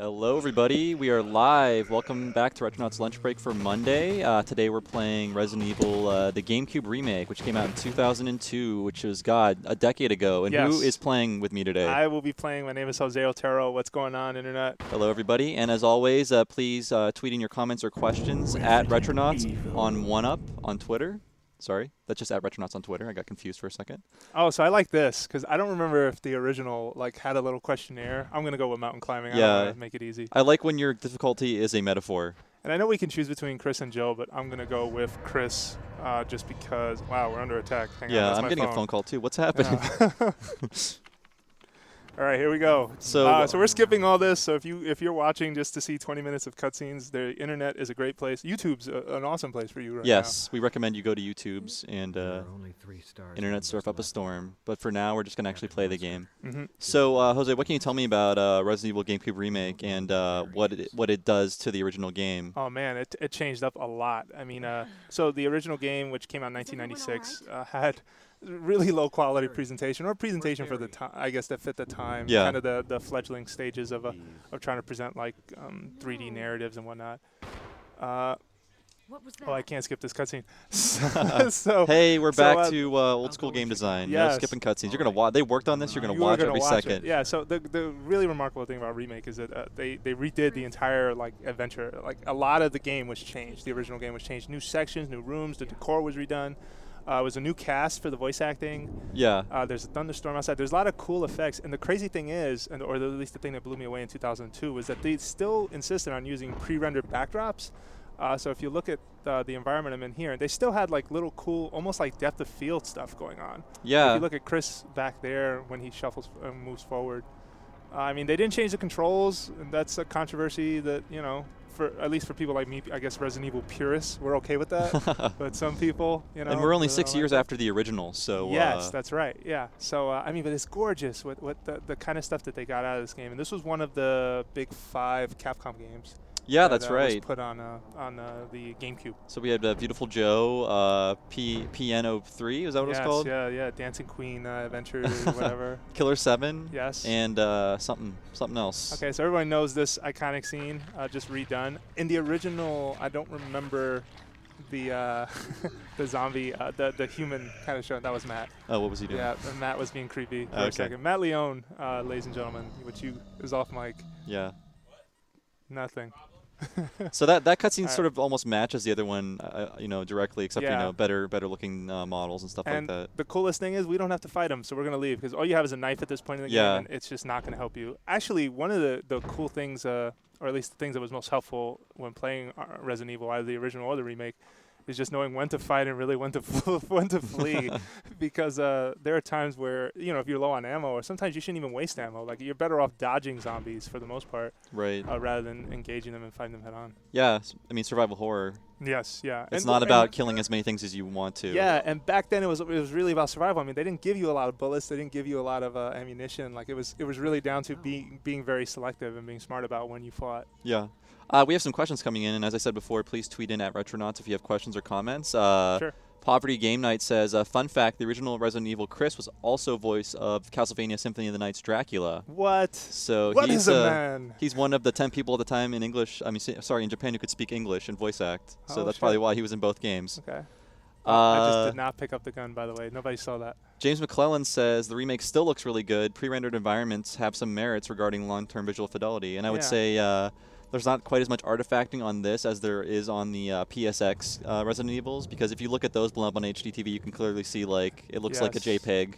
Hello, everybody. We are live. Welcome back to Retronauts Lunch Break for Monday. Today we're playing Resident Evil, the GameCube remake, which came out in 2002, which was, God, a decade ago. And Yes. who is playing with me today? I will be playing. My name is Otero. What's going on, Internet? Hello, everybody. And as always, please tweet in your comments or questions at Retronauts on 1UP on Twitter. Sorry, that's just at Retronauts on Twitter. I got confused for a second. Oh, so I like this because I don't remember if the original had a little questionnaire. I'm gonna go with mountain climbing. Yeah. I want to make it easy. I like when your difficulty is a metaphor. And I know we can choose between Chris and Joe, but I'm gonna go with Chris just because. Wow, we're under attack. Hang on, Yeah, that's I'm my getting phone. a phone call too. What's happening? Yeah. All right, here we go. So we're skipping all this. So if you're watching just to see 20 minutes of cutscenes, the internet is a great place. YouTube's an awesome place for you right now. Yes, we recommend you go to YouTube's and only 3 stars internet surf up a storm. But for now, we're just going to actually play the game. Mm-hmm. So, Jose, what can you tell me about Resident Evil GameCube Remake and what it does to the original game? Oh, man, it changed up a lot. I mean, so the original game, which came out in 1996, had really low quality presentation, or presentation for the time, I guess, that fit the time. Yeah. Kind of the fledgling stages of trying to present 3D narratives and whatnot. What was that? Oh, I can't skip this cutscene. So Hey, we're back to old school game design. Yes. No skipping cutscenes. You're gonna watch. They worked on this. You're gonna you are watch gonna every watch second. it. Yeah. So the really remarkable thing about Remake is that they redid the entire adventure. A lot of the game was changed. The original game was changed. New sections, new rooms. The decor was redone. It was a new cast for the voice acting. Yeah. There's a thunderstorm outside. There's a lot of cool effects. And the crazy thing is, or at least the thing that blew me away in 2002, was that they still insisted on using pre-rendered backdrops. So if you look at the environment I'm in here, they still had little cool, almost like depth of field stuff going on. Yeah. If you look at Chris back there when he shuffles and moves forward. I mean, they didn't change the controls, and that's a controversy that, at least for people like me, I guess Resident Evil purists, we're okay with that. But some people, And we're only 6 years after the original, so. Yes, that's right. Yeah. So I mean, but it's gorgeous with the kind of stuff that they got out of this game, and this was one of the big 5 Capcom games. Yeah, that, that's right. Was put on the GameCube. So we had Beautiful Joe, Piano 3, is that what Yes, it was called? Yeah, Dancing Queen Adventures, whatever. Killer 7. Yes. And something else. Okay, so everyone knows this iconic scene, just redone. In the original, I don't remember the the zombie, the human kind of show. That was Matt. Oh, what was he doing? Yeah, Matt was being creepy for Okay. a second. Matt Leone, ladies and gentlemen, which is off mic. Yeah. Nothing. So that cutscene sort of almost matches the other one, directly, except Yeah. better looking models and stuff And like that. the coolest thing is we don't have to fight him, so we're going to leave because all you have is a knife at this point in the Yeah. game, and it's just not going to help you. Actually, one of the cool things, or at least the things that was most helpful when playing Resident Evil, either the original or the remake, is just knowing when to fight and really when to flee, because there are times where if you're low on ammo, or sometimes you shouldn't even waste ammo. You're better off dodging zombies for the most part, Right. rather than engaging them and fighting them head on. Yeah. I mean, survival horror. Yes, yeah. It's And- not and- about killing as many things as you want to. Yeah, and back then it was really about survival. I mean, they didn't give you a lot of bullets. They didn't give you a lot of ammunition. It was really down to being very selective and being smart about when you fought. Yeah. We have some questions coming in, and as I said before, please tweet in at Retronauts if you have questions or comments. Sure. Poverty Game Night says, fun fact, the original Resident Evil Chris was also voice of Castlevania Symphony of the Night's Dracula. What? So What he's is a man? He's one of the 10 people at the time in English. In Japan who could speak English and voice act. So Oh, that's shit. probably why he was in both games. Okay. I just did not pick up the gun, by the way. Nobody saw that. James McClellan says the remake still looks really good. Pre-rendered environments have some merits regarding long-term visual fidelity, and I would Yeah. say there's not quite as much artifacting on this as there is on the PSX Resident Evils, because if you look at those blown up on HDTV, you can clearly see it looks like a Yes. JPEG,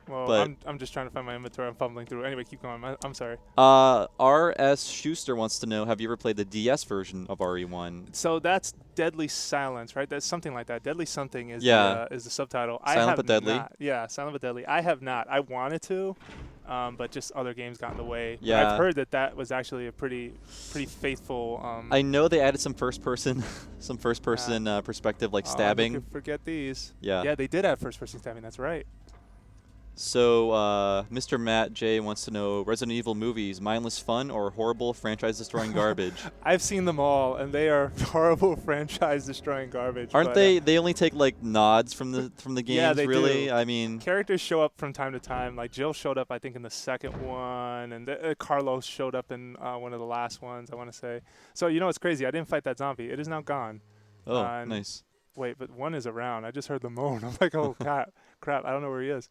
Well, But I'm just trying to find my inventory. I'm fumbling through. Anyway, keep going. I'm sorry. R.S. Schuster wants to know, have you ever played the DS version of RE1? So that's Deadly Silence, right? That's something like that. Deadly something is Yeah. is the subtitle. Silent I have but Deadly? Not. Yeah, Silent but Deadly. I have not. I wanted to, but just other games got in the way. But Yeah. I've heard that was actually a pretty faithful. I know they added some first-person perspective, like stabbing. Forget these. Yeah. Yeah, they did have first-person stabbing. That's right. So, Mr. Matt J wants to know, Resident Evil movies, mindless fun or horrible franchise-destroying garbage? I've seen them all, and they are horrible franchise-destroying garbage. Aren't but, they? They only take nods from the games. Yeah, they really. do. I mean, characters show up from time to time. Like Jill showed up, I think, in the second one. one, and Carlos showed up in one of the last ones, I want to say. So you know what's crazy? I didn't fight that zombie. It is now gone. Oh, nice. Wait, but one is around. I just heard the moan. I'm like, oh crap! I don't know where he is.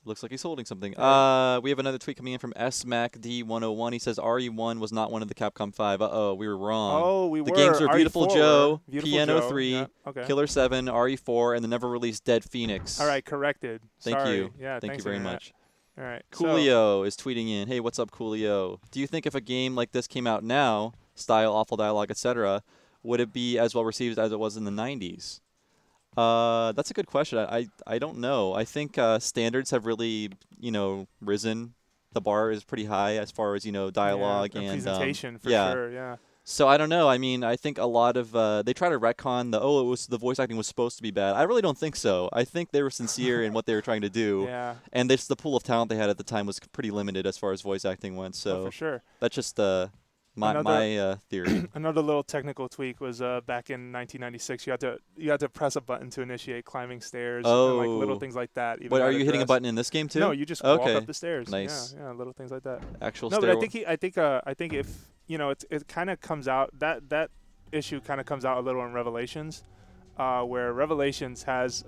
Looks like he's holding something. Yeah. We have another tweet coming in from SMACD101. He says RE1 was not one of the Capcom 5. Uh-oh, we were wrong. Oh, we were. The games are Beautiful RE4 Joe, Beautiful Piano Joe. 3, Yeah, okay. Killer 7, RE4, and the never-released Dead Phoenix. All right, corrected. Thank Sorry. you. Yeah, Thank you very much. All right. Coolio is tweeting in, hey, what's up, Coolio? Do you think if a game like this came out now, style, awful dialogue, etc., would it be as well received as it was in the 90s? That's a good question. I don't know. I think standards have really, risen. The bar is pretty high as far as, dialogue and presentation for sure, yeah. So I don't know. I mean, I think a lot of they try to retcon the voice acting was supposed to be bad. I really don't think so. I think they were sincere in what they were trying to do. Yeah. And the pool of talent they had at the time was pretty limited as far as voice acting went. So for sure. That's just my theory. Another little technical tweak was back in 1996. You had to press a button to initiate climbing stairs. And like little things like that. Wait, are you hitting a button in this game too? No, you just walk up the stairs. Nice. Yeah, little things like that. Actual. No, but I think if it kind of comes out that issue kind of comes out a little in Revelations, where Revelations has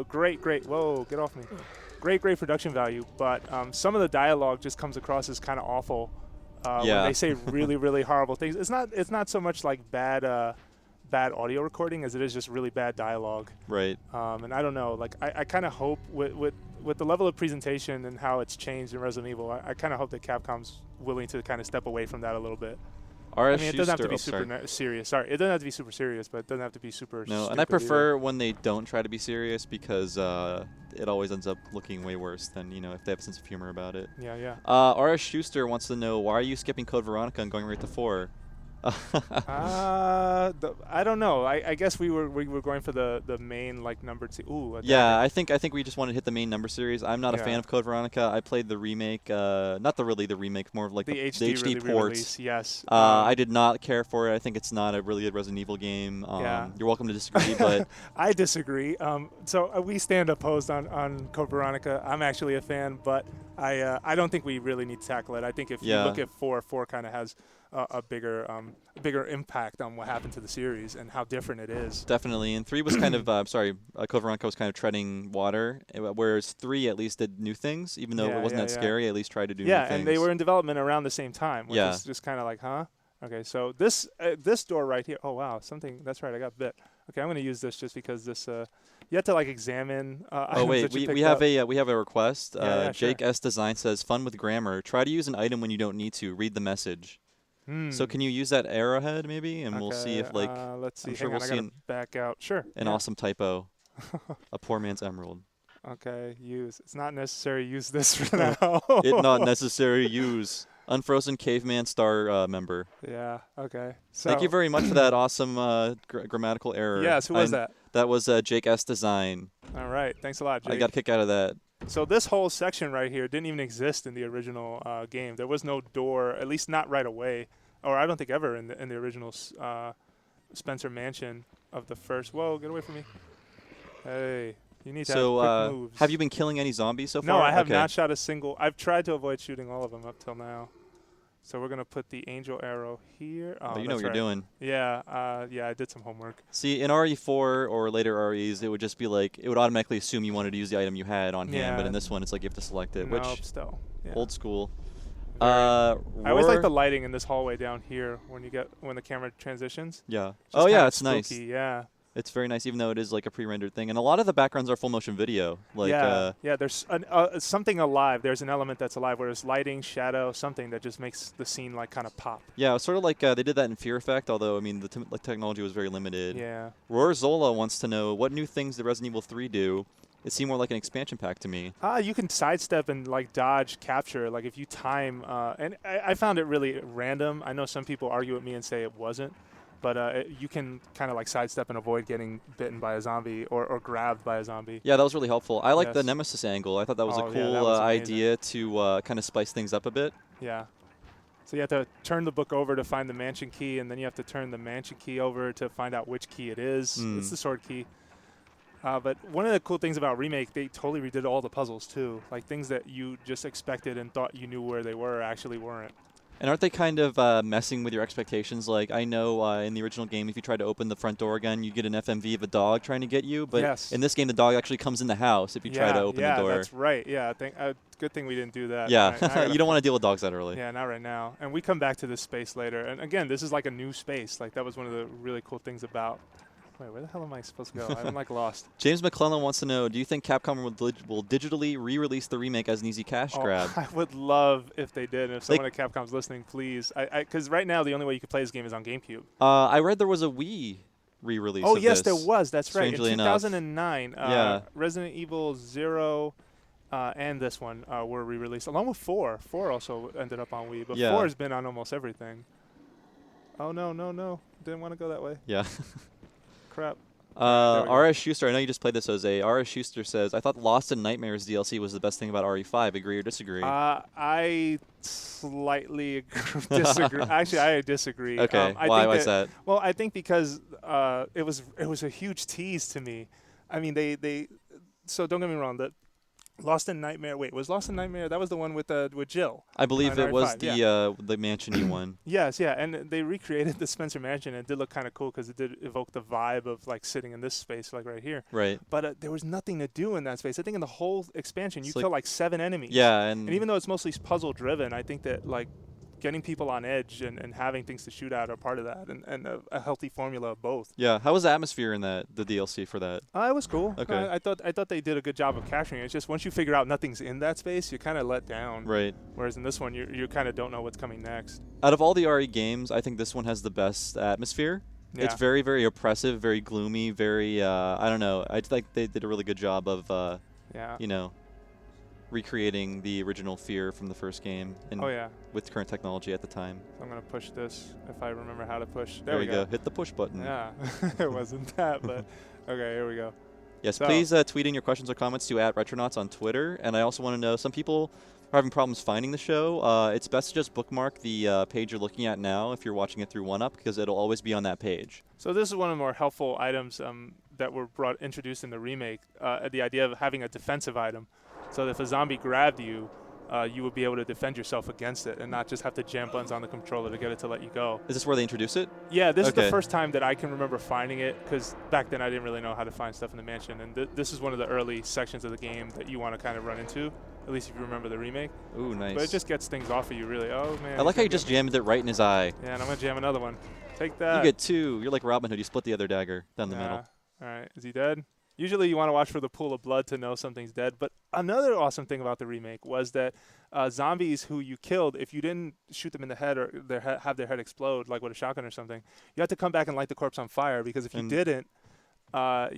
great whoa, get off me, great production value, but some of the dialogue just comes across as kind of awful. When they say really, really horrible things. It's not so much like bad audio recording as it is just really bad dialogue. Right. And I don't know. Like I kind of hope with the level of presentation and how it's changed in Resident Evil, I kind of hope that Capcom's willing to kind of step away from that a little bit. I mean, it doesn't have to be super serious. Sorry, it doesn't have to be super serious, but it doesn't have to be super. No, and I prefer when they don't try to be serious because it always ends up looking way worse than if they have a sense of humor about it. Yeah. R.S. Schuster wants to know, why are you skipping Code Veronica and going right to 4? I don't know. I guess we were going for the main like number 2. Ooh. Yeah, I think we just wanted to hit the main number series. I'm not a fan of Code Veronica. I played the remake, not the remake, more of like the HD ports. Yes. I did not care for it. I think it's not a really good Resident Evil game. You're welcome to disagree, but I disagree. So we stand opposed on Code Veronica. I'm actually a fan, but I don't think we really need to tackle it. I think if you look at 4 kind of has a bigger impact on what happened to the series and how different it is. Definitely, and 3 was kind of Code Veronica was kind of treading water, whereas 3 at least did new things, even though it wasn't that scary. At least tried to do new things. Yeah, and they were in development around the same time, which is just kind of like, huh? Okay, so this door right here. Oh wow, something. That's right, I got bit. Okay, I'm gonna use this just because this. You have to like examine. Oh wait, we have a request. Jake sure. S Design says, fun with grammar. Try to use an item when you don't need to. Read the message. So can you use that arrowhead maybe, and we'll see if like. Let's see. I'm sure we'll see back out. Sure. An awesome typo. A poor man's emerald. Okay, use. It's not necessary. Use this for now. It not necessary. Use. Unfrozen Caveman Star member. Yeah. Okay. So thank you very much for that awesome grammatical error. Yes. Who was that? That was Jake S Design. All right. Thanks a lot, Jake. I got a kick out of that. So this whole section right here didn't even exist in the original game. There was no door, at least not right away, or I don't think ever in the original Spencer Mansion of the first. Whoa! Get away from me. Hey. You need to have quick moves. Have you been killing any zombies so far? No, I have not shot a single. I've tried to avoid shooting all of them up till now. So we're going to put the angel arrow here. Oh, you know what you're doing. Yeah, I did some homework. See, in RE4 or later REs, it would just be like, it would automatically assume you wanted to use the item you had on hand, but in this one, it's like you have to select it, which still. Yeah. Old school. I always like the lighting in this hallway down here when the camera transitions. Yeah. Just it's spooky, nice. Yeah. It's very nice, even though it is like a pre-rendered thing. And a lot of the backgrounds are full motion video. Like, there's something alive. There's an element that's alive, where there's lighting, shadow, something that just makes the scene like kind of pop. Yeah, it's sort of like they did that in Fear Effect, although, I mean, the technology was very limited. Yeah. Roar Zola wants to know, what new things did Resident Evil 3 do? It seemed more like an expansion pack to me. You can sidestep and like dodge capture, like if you time. And I found it really random. I know some people argue with me and say it wasn't. But you can kind of like sidestep and avoid getting bitten by a zombie or grabbed by a zombie. Yeah, that was really helpful. I like the Nemesis angle. I thought that was a cool idea to kind of spice things up a bit. Yeah. So you have to turn the book over to find the mansion key, and then you have to turn the mansion key over to find out which key it is. It's the sword key. But one of the cool things about Remake, they totally redid all the puzzles too. Like things that you just expected and thought you knew where they were actually weren't. And aren't they kind of messing with your expectations? Like, I know in the original game, if you try to open the front door again, you get an FMV of a dog trying to get you. But yes. in this game, the dog actually comes in the house if you try to open the door. Yeah, that's right. Yeah, good thing we didn't do that. Yeah, right, you don't want to deal with dogs that early. Yeah, not right now. And we come back to this space later. And again, this is like a new space. Like, that was one of the really cool things about. Wait, where the hell am I supposed to go? I'm like lost. James McClellan wants to know, do you think Capcom will digitally re-release the remake as an easy cash grab? I would love if they did. And if someone at Capcom's listening, please. Because right now, the only way you can play this game is on GameCube. I read there was a Wii re-release Oh, of yes, this, there was. That's right. In strangely 2009, Yeah. Resident Evil 0 and this one were re-released, along with 4. 4 also ended up on Wii, but 4 has been on almost everything. Oh, no. Didn't want to go that way. Yeah. Crap. R.S. Schuster, I know you just played this, Jose. R.S. Schuster says, I thought Lost in Nightmares DLC was the best thing about RE5. Agree or disagree? I slightly disagree. Actually, I disagree. Okay, why is that? Well, I think because it was a huge tease to me. I mean, so don't get me wrong, Lost in Nightmare. Wait, was Lost in Nightmare? That was the one with Jill. I believe it was the mansion-y one. Yes, yeah, and they recreated the Spencer Mansion, and it did look kind of cool because it did evoke the vibe of like sitting in this space, like right here. Right. But there was nothing to do in that space. I think in the whole expansion, you killed like 7 enemies. Yeah, and even though it's mostly puzzle-driven, I think that like getting people on edge and having things to shoot at are part of that, and a healthy formula of both. Yeah. How was the atmosphere in the DLC for that? It was cool. Okay. I thought they did a good job of capturing it. It's just once you figure out nothing's in that space, you're kind of let down. Right. Whereas in this one, you kind of don't know what's coming next. Out of all the RE games, I think this one has the best atmosphere. Yeah. It's very, very oppressive, very gloomy, very, I don't know. I think they did a really good job of, recreating the original fear from the first game. And with current technology at the time. So I'm going to push this if I remember how to push. There we go. Hit the push button. Yeah, it wasn't that, but okay, here we go. Yes, please tweet in your questions or comments to @Retronauts on Twitter. And I also want to know, some people are having problems finding the show. It's best to just bookmark the page you're looking at now if you're watching it through 1UP, because it'll always be on that page. So this is one of the more helpful items that were introduced in the remake, the idea of having a defensive item. So that if a zombie grabbed you, you would be able to defend yourself against it and not just have to jam buttons on the controller to get it to let you go. Is this where they introduce it? Yeah, this is the first time that I can remember finding it, because back then I didn't really know how to find stuff in the mansion. And this is one of the early sections of the game that you want to kind of run into, at least if you remember the remake. Ooh, nice. But it just gets things off of you, really. Oh, man. I like how you just jammed it right in his eye. Yeah, and I'm going to jam another one. Take that. You get 2. You're like Robin Hood. You split the other dagger down the middle. All right. Is he dead? Usually you want to watch for the pool of blood to know something's dead. But another awesome thing about the remake was that zombies who you killed, if you didn't shoot them in the head or have their head explode, like with a shotgun or something, you have to come back and light the corpse on fire, because if you didn't, what are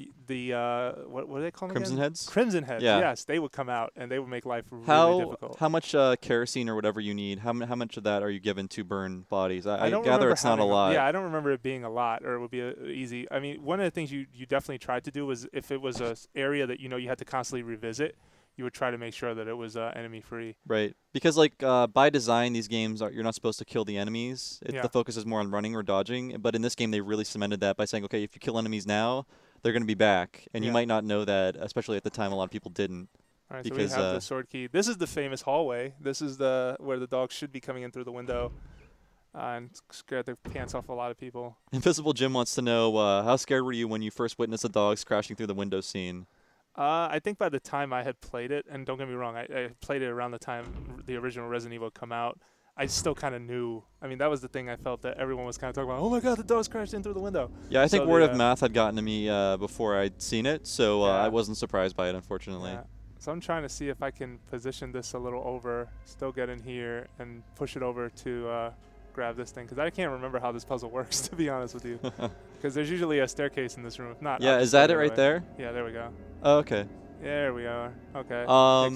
they called Crimson again? Heads? Crimson Heads, yeah. Yes. They would come out, and they would make life really difficult. How much kerosene or whatever you need, how much of that are you given to burn bodies? I don't gather it's not a lot. Yeah, I don't remember it being a lot, or it would be easy. I mean, one of the things you definitely tried to do was, if it was an area that you had to constantly revisit, you would try to make sure that it was enemy-free. Right. Because, by design, these games, you're not supposed to kill the enemies. The focus is more on running or dodging. But in this game, they really cemented that by saying, okay, if you kill enemies now, they're going to be back. And you might not know that, especially at the time. A lot of people didn't. All right, so we have the sword key. This is the famous hallway. This is where the dog should be coming in through the window. And scared the pants off a lot of people. Invisible Jim wants to know, how scared were you when you first witnessed the dogs crashing through the window scene? I think by the time I had played it, and don't get me wrong, I played it around the time the original Resident Evil come out, I still kind of knew. I mean, that was the thing I felt that everyone was kind of talking about. Oh my God, the dogs crashed in through the window. Yeah, I think word of mouth had gotten to me before I'd seen it, so I wasn't surprised by it, unfortunately. Yeah. So I'm trying to see if I can position this a little over, still get in here, and push it over to grab this thing, because I can't remember how this puzzle works, to be honest with you. Because there's usually a staircase in this room. If not, yeah, is that it right there? Yeah, there we go. Oh, okay. There we are. Okay.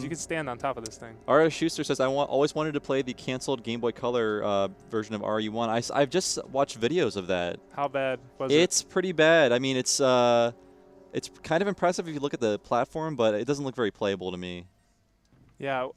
You can stand on top of this thing. R.S. Schuster says, always wanted to play the canceled Game Boy Color version of RE1. I've just watched videos of that. How bad was it? It's pretty bad. I mean, it's kind of impressive if you look at the platform, but it doesn't look very playable to me. Yeah.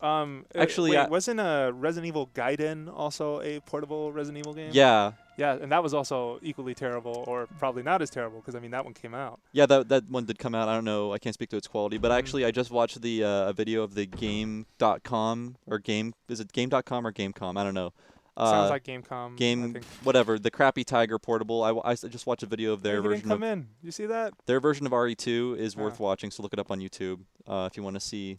Actually, wait, wasn't Resident Evil Gaiden also a portable Resident Evil game? yeah. Yeah, and that was also equally terrible, or probably not as terrible, because I mean that one came out. Yeah, that one did come out. I don't know. I can't speak to its quality, but Mhm. actually, I just watched the a video of the game.com or game. Is it game.com or Gamecom? I don't know. Sounds Uh, like Gamecom, I game think. whatever. The crappy Tiger portable. I just watched a video of Hey, their he didn't version of come in. You see that? their version of RE2 is Ah. worth watching. So look it up on YouTube if you want to see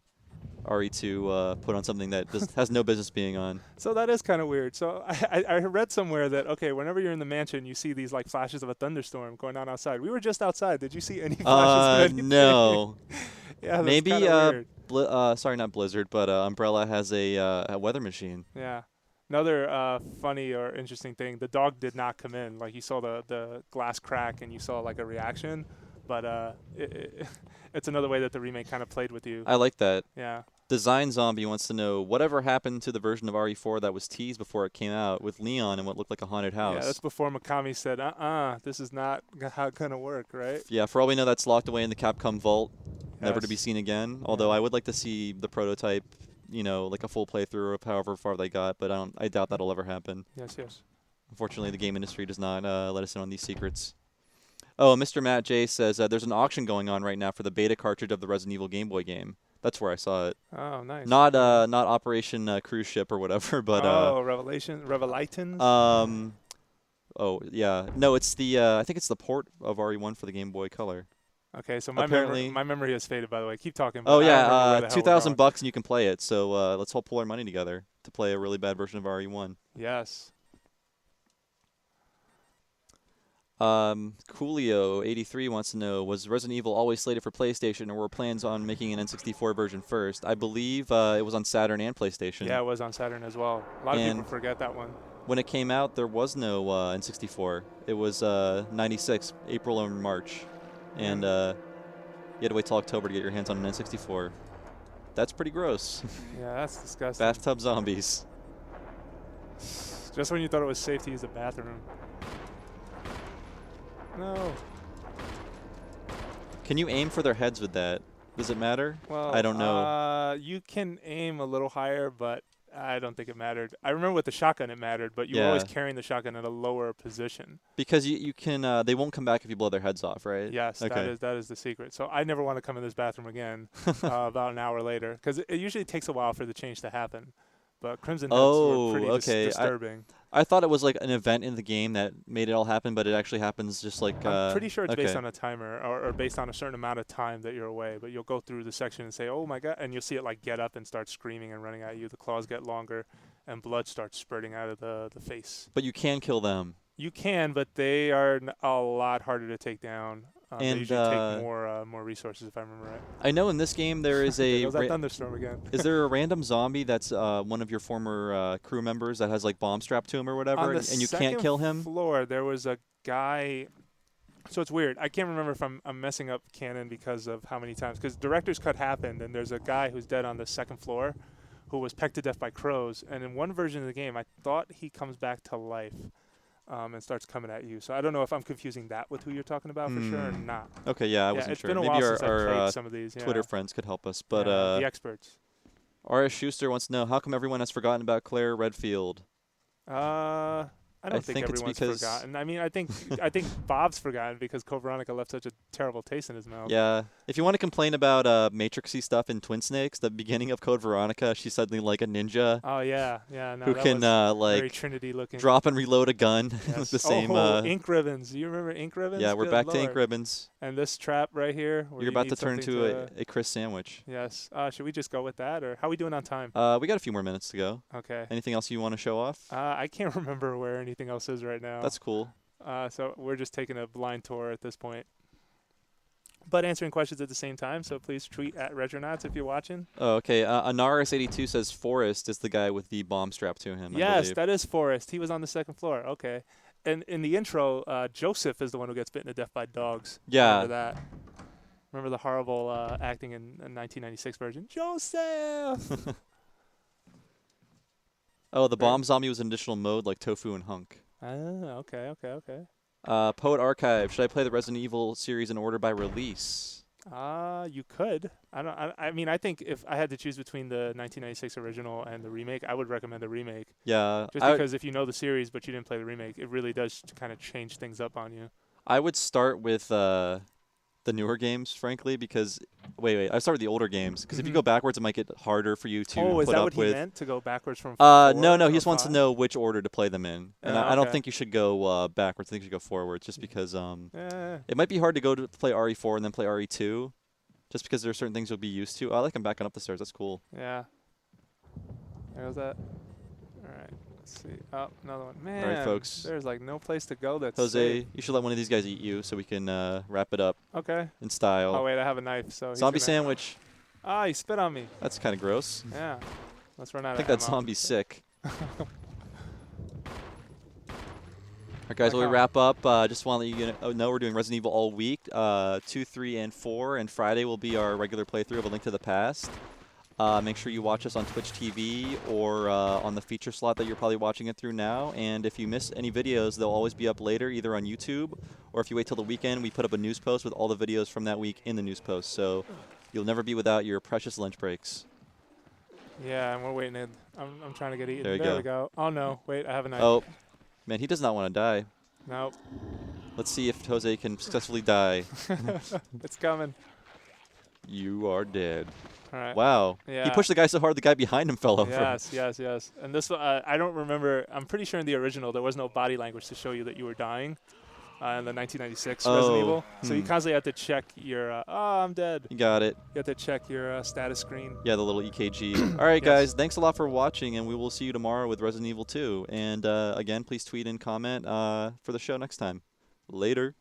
RE2 put on something that has no business being on. So that is kind of weird. So I read somewhere that, okay, whenever you're in the mansion, you see these like flashes of a thunderstorm going on outside. We were just outside. Did you see any flashes of anything? No. Yeah, that's Maybe kind of weird. sorry, not Blizzard, but Umbrella has a weather machine. Yeah. Another funny or interesting thing, the dog did not come in. Like, you saw the glass crack and you saw like a reaction, but it's another way that the remake kind of played with you. I like that. Yeah. Design Zombie wants to know whatever happened to the version of RE4 that was teased before it came out with Leon and what looked like a haunted house. Yeah, that's before Mikami said, this is not how it's going to work, right? Yeah, for all we know, that's locked away in the Capcom vault, never to be Yes. seen again. Although I would like to see the prototype, like a full playthrough of however far they got, but I doubt that'll ever happen. Yes, yes. Unfortunately, the game industry does not let us in on these secrets. Oh, Mr. Matt J says there's an auction going on right now for the beta cartridge of the Resident Evil Game Boy game. That's where I saw it. Oh, nice. Not Operation Cruise Ship or whatever, but Revelatons? oh yeah, no, it's the I think it's the port of RE1 for the Game Boy Color. Okay, so apparently- my memory has faded, by the way. Keep talking. Oh but I don't remember where yeah, the hell we're $2,000 going. and you can play it. So let's all pull our money together to play a really bad version of RE1. Yes. Coolio83 wants to know, was Resident Evil always slated for PlayStation, or were plans on making an N64 version first? I believe it was on Saturn and PlayStation. Yeah, it was on Saturn as well. A lot of people And- forget that one. When it came out, there was no N64. It was 96, April or March. And you had to wait till October to get your hands on an N64. That's pretty gross. Yeah, that's disgusting. Bathtub zombies. Just when you thought it was safe to use the bathroom. No. Can you aim for their heads with that? Does it matter? Well, I don't know. You can aim a little higher, but I don't think it mattered. I remember with the shotgun it mattered, but you were always Yeah. carrying the shotgun at a lower position. Because you can, they won't come back if you blow their heads off, right? Yes, Okay. that is the secret. So I never want to come in this bathroom again about an hour later, because it usually takes a while for the change to happen. But Crimson Heads were pretty okay. disturbing. I thought it was like an event in the game that made it all happen, but it actually happens just like. I'm pretty sure it's based okay. on a timer or based on a certain amount of time that you're away. But you'll go through the section and say, "Oh my god!" and you'll see it like get up and start screaming and running at you. The claws get longer, and blood starts spurting out of the face. But you can kill them. You can, but they are a lot harder to take down. They And, usually take more resources, if I remember right. I know in this game there is There a. goes that thunderstorm again. Is there a random zombie that's one of your former crew members that has like bomb strapped to him or whatever, On the and you can't second kill him? floor, there was a guy. So it's weird. I can't remember if I'm messing up canon because of how many times. Because director's cut happened, and there's a guy who's dead on the second floor, who was pecked to death by crows. And in one version of the game, I thought he comes back to life, and starts coming at you. So I don't know if I'm confusing that with who you're talking about for sure or not. Okay, yeah, I Yeah, wasn't it's sure. been a Maybe while our, since I played our some of these. Yeah. Twitter friends could help us. But Yeah, the experts. R.S. Schuster wants to know, how come everyone has forgotten about Claire Redfield? I don't think think it's everyone's because- forgotten. I mean, I think Bob's forgotten because Code Veronica left such a terrible taste in his mouth. Yeah. If you want to complain about Matrixy stuff in Twin Snakes, the beginning of Code Veronica, she's suddenly like a ninja Oh yeah, yeah. No, who that can was very like Trinity looking. drop and reload a gun Yes. with the same. ink ribbons. Do you remember ink ribbons? Yeah, we're Good back to ink Lord. ribbons. And this trap right here. Where You're you about need to turn something into a Chris sandwich. Yes. Should we just go with that, or how are we doing on time? We got a few more minutes to go. Okay. Anything else you want to show off? I can't remember where anything else is right now. That's cool. So we're just taking a blind tour at this point. But answering questions at the same time, so please tweet at Retronauts if you're watching. Oh, okay. Anaris82 says Forrest is the guy with the bomb strapped to him. I Yes, believe. that is Forrest. He was on the second floor. Okay. And in the intro, Joseph is the one who gets bitten to death by dogs. Yeah. Remember that? Remember the horrible acting in 1996 version? Joseph! Oh, the bomb zombie was an additional mode like Tofu and Hunk. Okay. Poet Archive. Should I play the Resident Evil series in order by release? You could. I don't. I mean, I think if I had to choose between the 1996 original and the remake, I would recommend the remake. Yeah, Just because if you know the series but you didn't play the remake, it really does kind of change things up on you. I would start with the newer games, frankly, because wait, I start with the older games because if you go backwards, it might get harder for you to Oh, is put that up what he with. meant? To go backwards from No, he or just wants to 5? know which order to play them in, and Yeah, I don't okay. think you should go backwards. I think you should go forwards, just because Yeah. it might be hard to go to play RE4 and then play RE2, just because there are certain things you'll be used to. I like him backing up the stairs. That's cool. Yeah. There goes that. All right. Let's see. Oh, another one. Man, All right, folks. there's like no place to go that's Jose, safe. you should let one of these guys eat you so we can wrap it up Okay. in style. Oh, wait, I have a knife, so he's Zombie gonna- sandwich. Ah, he spit on me. That's kind of gross. Yeah. Let's run out I think of that ammo. zombie's sick. All right, guys, while we Okay. wrap up, just want to let you know we're doing Resident Evil all week, 2, 3, and 4, and Friday will be our regular playthrough of A Link to the Past. Make sure you watch us on Twitch TV or on the feature slot that you're probably watching it through now. And if you miss any videos, they'll always be up later, either on YouTube or if you wait till the weekend, we put up a news post with all the videos from that week in the news post. So you'll never be without your precious lunch breaks. Yeah, and we're waiting. I'm trying to get eaten. There you There go. we go. Oh, no. Wait, I have a knife. Oh, man, he does not want to die. Nope. Let's see if Jose can successfully die. It's coming. You are dead. All right. Wow. Yeah. He pushed the guy so hard the guy behind him fell over. Yes. And this, I don't remember. I'm pretty sure in the original there was no body language to show you that you were dying. In the 1996 Resident Oh, Evil, so you constantly have to check your. Oh, I'm dead. You got it. You have to check your status screen. Yeah, the little EKG. All right, Yes. guys. Thanks a lot for watching, and we will see you tomorrow with Resident Evil 2. And again, please tweet and comment for the show next time. Later.